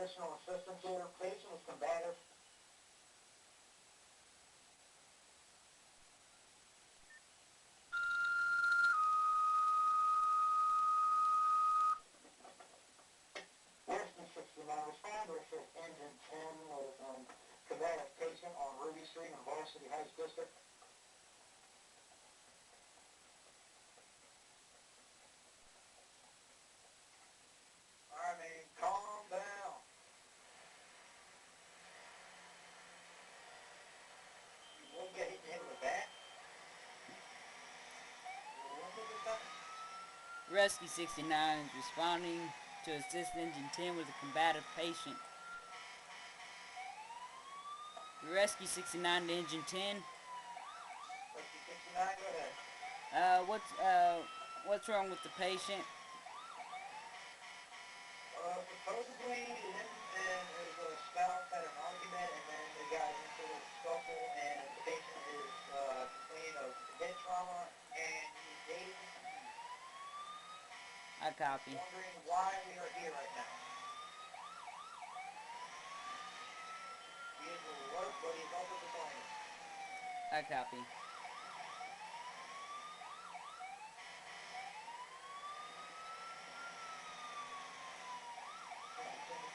additional assistance here. Patient is combative. Rescue 69, respond to assist engine 10 with combative patient on Ruby Street in Varsity Heights District. Alright, man, calm down. You won't get hit in the head with a bat? Rescue 69 is responding to assist engine 10 with a combative patient. Rescue 69 to engine 10. Rescue 69, go ahead. What's wrong with the patient? Supposedly, him and his spouse had an argument, and then they got into a scuffle, and the patient is complaining of head trauma, and he's dating. I copy. Wondering why we are here right now. He is alert, but he's also complaining. I copy.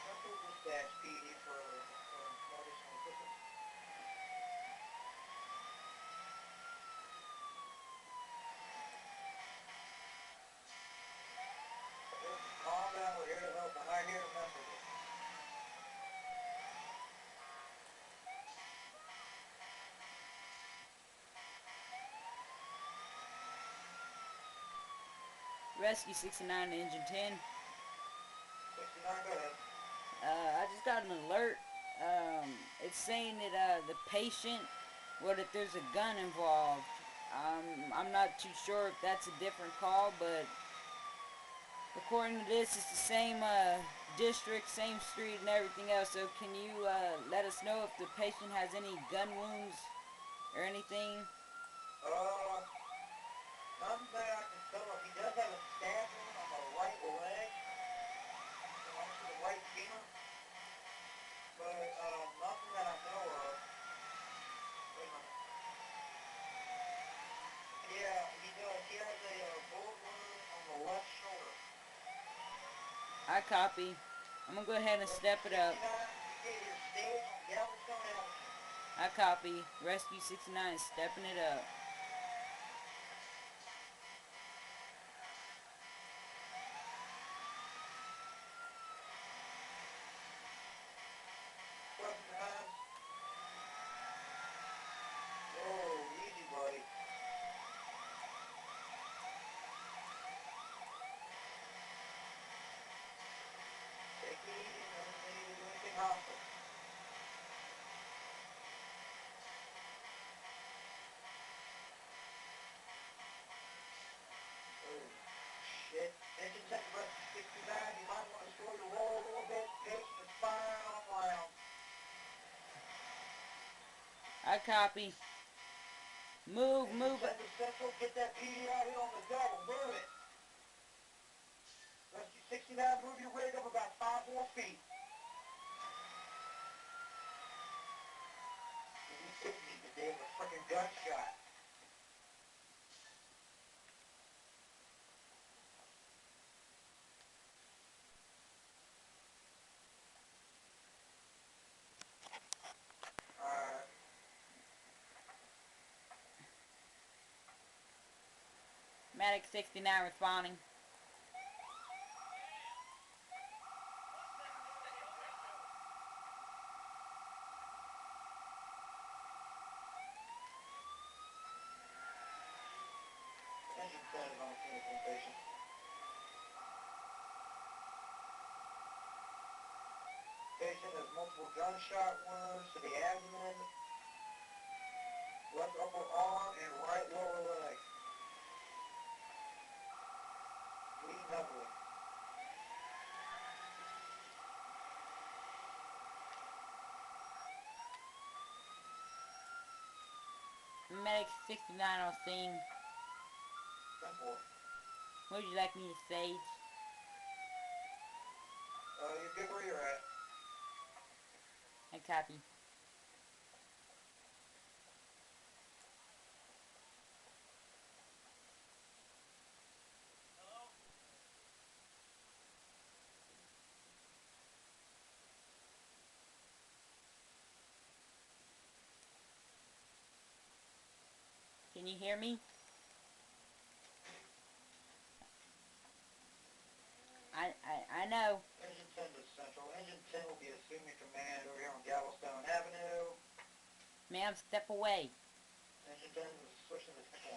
Central Dispatch PD for more additional assistance. Calm down, we're here to help. We're not here to mess with you. Rescue 69 to engine 10. 69, go ahead. I just got an alert. It's saying that the patient, if there's a gun involved. I'm not too sure if that's a different call, but according to this, it's the same district, same street, and everything else. So can you let us know if the patient has any gun wounds or anything? Nothing that I can tell him. He does have a stab wound on the right leg, belongs to the right femur, but nothing that I know of. Wait a minute. Yeah, he does. He has a bullet wound on the left shoulder. I copy. I'm gonna go ahead and step it up. I copy. Rescue 69 is stepping it up. Oh, easy, buddy. Take it easy, don't need to do anything hostile. Oh, shit. Engine check Rescue 69, you might want to slow your roll a little bit. Patient is firing off rounds. I copy. Move. Central, get that PD out here on the double. Move it. Rescue 69, move your rig up about 5 more feet. You hit me today with a freaking gunshot. Alright. Medic 69 responding. Engine 10 is on the scene of the patient. Patient has multiple gunshot wounds to the abdomen, left upper arm, and right lower leg. Bleeding heavily. Medic 69 on scene. Simple. What would you like me to stage? You're good where you're at. I copy. Can you hear me? I know. Engine 10 to Central. Engine 10 will be assuming command over here on Galveston Avenue. Ma'am, step away. Engine 10 is switching to 10.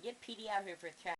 Get PD out here for a chat.